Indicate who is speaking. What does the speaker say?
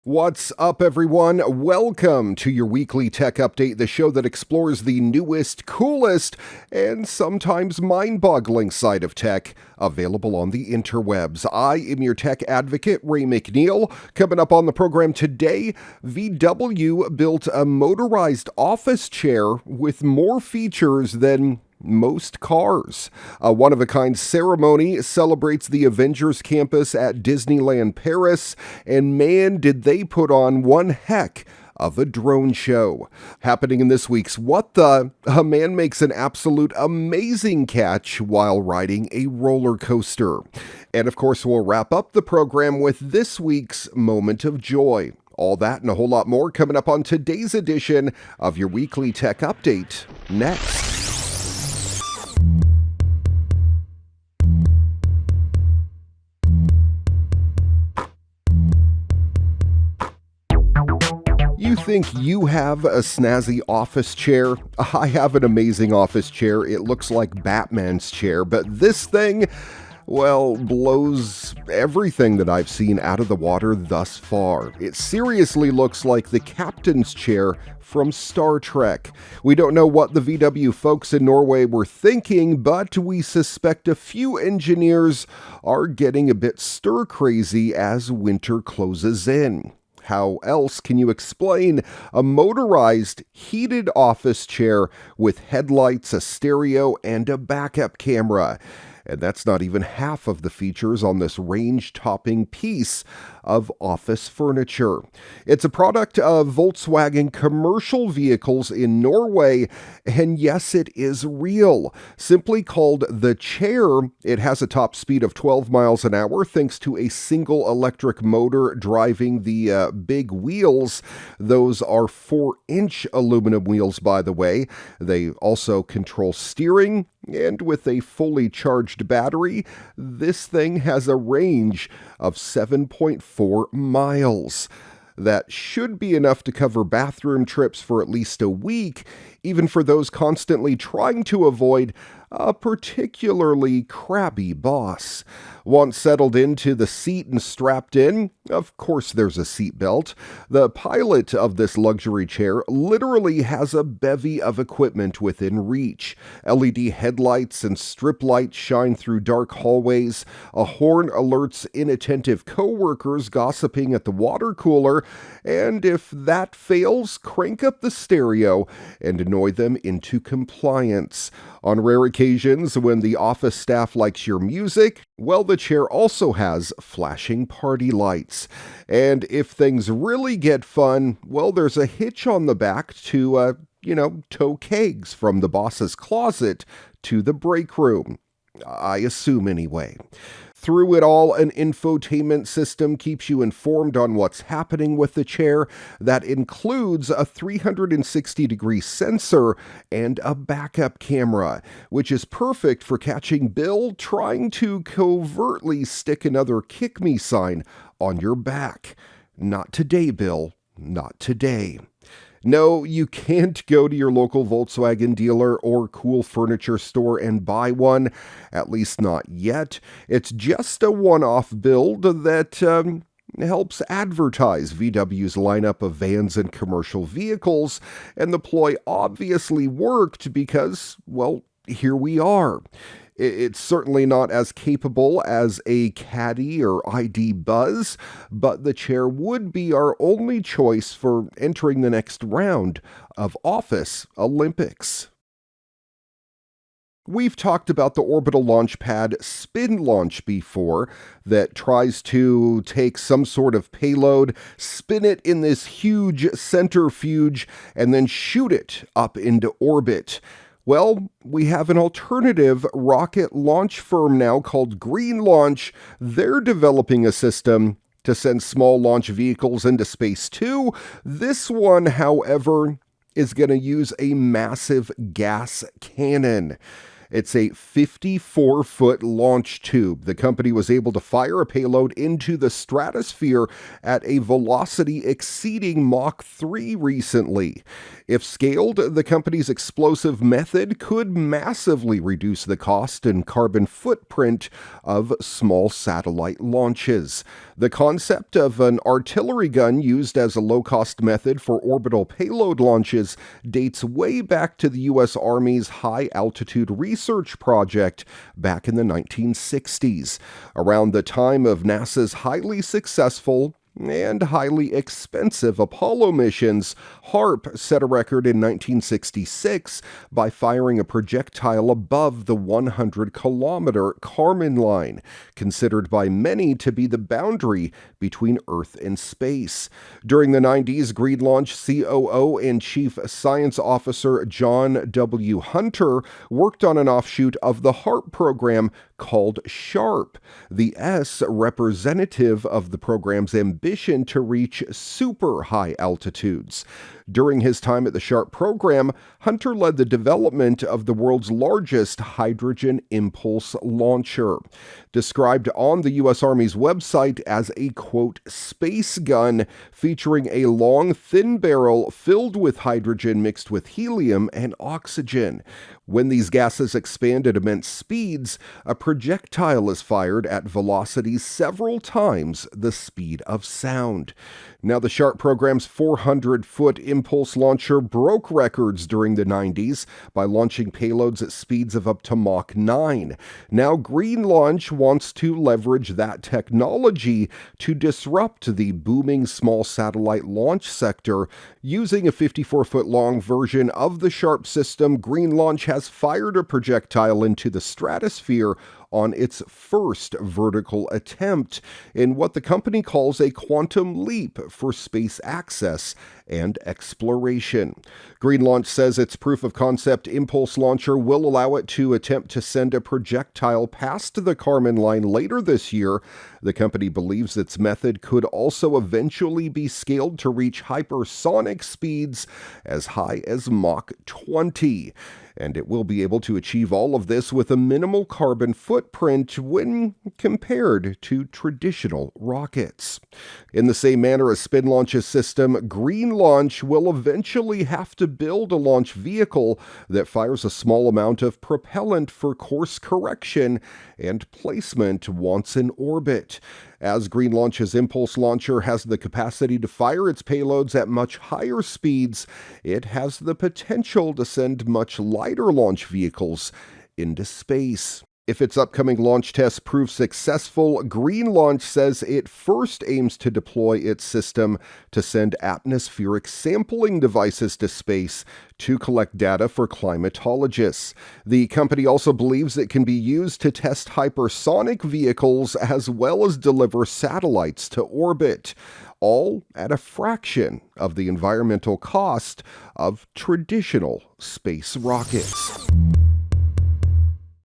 Speaker 1: What's up, everyone? Welcome to your weekly tech update, the show that explores the newest, coolest, and sometimes mind-boggling side of tech available on the interwebs. I am your tech advocate, Ray McNeil. Coming up on the program today, VW built a motorized office chair with more features than most cars. A one-of-a-kind ceremony celebrates the Avengers campus at Disneyland Paris, and man, did they put on one heck of a drone show. Happening in this week's What The? A man makes an absolute amazing catch while riding a roller coaster. And of course, we'll wrap up the program with this week's Moment of Joy. All that and a whole lot more coming up on today's edition of your weekly tech update next. You think you have a snazzy office chair? I have an amazing office chair. It looks like Batman's chair, but this thing, well, blows everything that I've seen out of the water thus far. It seriously looks like the captain's chair from Star Trek. We don't know what the VW folks in Norway were thinking, but we suspect a few engineers are getting a bit stir-crazy as winter closes in. How else can you explain a motorized, heated office chair with headlights, a stereo, and a backup camera? And that's not even half of the features on this range-topping piece of office furniture. It's a product of Volkswagen Commercial Vehicles in Norway, and yes, it is real. Simply called the Chair, it has a top speed of 12 miles an hour thanks to a single electric motor driving the big wheels. Those are 4-inch aluminum wheels, by the way. They also control steering, and with a fully charged battery, this thing has a range of 7.4 miles. That should be enough to cover bathroom trips for at least a week, even for those constantly trying to avoid a particularly crabby boss. Once settled into the seat and strapped in, of course there's a seatbelt, the pilot of this luxury chair literally has a bevy of equipment within reach. LED headlights and strip lights shine through dark hallways. A horn alerts inattentive coworkers gossiping at the water cooler. And if that fails, crank up the stereo and annoy them into compliance. On rare occasions, when the office staff likes your music, well, the chair also has flashing party lights. And if things really get fun, well, there's a hitch on the back to, tow kegs from the boss's closet to the break room. I assume anyway. Through it all, an infotainment system keeps you informed on what's happening with the chair. That includes a 360-degree sensor and a backup camera, which is perfect for catching Bill trying to covertly stick another kick me sign on your back. Not today, Bill. Not today. No, you can't go to your local Volkswagen dealer or cool furniture store and buy one, at least not yet. It's just a one-off build that helps advertise VW's lineup of vans and commercial vehicles, and the ploy obviously worked because, well, here we are. It's certainly not as capable as a Caddy or ID Buzz, but the chair would be our only choice for entering the next round of Office Olympics. We've talked about the orbital launch pad Spin Launch before that tries to take some sort of payload, spin it in this huge centrifuge, and then shoot it up into orbit. Well, we have an alternative rocket launch firm now called Green Launch. They're developing a system to send small launch vehicles into space too. This one, however, is going to use a massive gas cannon. It's a 54-foot launch tube. The company was able to fire a payload into the stratosphere at a velocity exceeding Mach 3 recently. If scaled, the company's explosive method could massively reduce the cost and carbon footprint of small satellite launches. The concept of an artillery gun used as a low-cost method for orbital payload launches dates way back to the U.S. Army's high-altitude research project back in the 1960s, around the time of NASA's highly successful and highly expensive Apollo missions. HARP set a record in 1966 by firing a projectile above the 100-kilometer Kármán line, considered by many to be the boundary between Earth and space. During the 90s, Green Launch COO and Chief Science Officer John W. Hunter worked on an offshoot of the HARP program called SHARP, the S representative of the program's ambition to reach super high altitudes. During his time at the SHARP program, Hunter led the development of the world's largest hydrogen impulse launcher. Described on the U.S. Army's website as a, quote, space gun featuring a long, thin barrel filled with hydrogen mixed with helium and oxygen. When these gases expand at immense speeds, a projectile is fired at velocities several times the speed of sound. Now, the SHARP program's 400-foot impulse launcher broke records during the 90s by launching payloads at speeds of up to Mach 9. Now, Green Launch wants to leverage that technology to disrupt the booming small satellite launch sector. Using a 54-foot-long version of the SHARP system, Green Launch has fired a projectile into the stratosphere on its first vertical attempt in what the company calls a quantum leap for space access and exploration. Green Launch says its proof-of-concept impulse launcher will allow it to attempt to send a projectile past the Kármán line later this year. The company believes its method could also eventually be scaled to reach hypersonic speeds as high as Mach 20. And it will be able to achieve all of this with a minimal carbon footprint when compared to traditional rockets. In the same manner as Spin Launch's system, Green Launch will eventually have to build a launch vehicle that fires a small amount of propellant for course correction and placement once in orbit. As Green Launch's impulse launcher has the capacity to fire its payloads at much higher speeds, it has the potential to send much lighter launch vehicles into space. If its upcoming launch tests prove successful, Green Launch says it first aims to deploy its system to send atmospheric sampling devices to space to collect data for climatologists. The company also believes it can be used to test hypersonic vehicles as well as deliver satellites to orbit, all at a fraction of the environmental cost of traditional space rockets.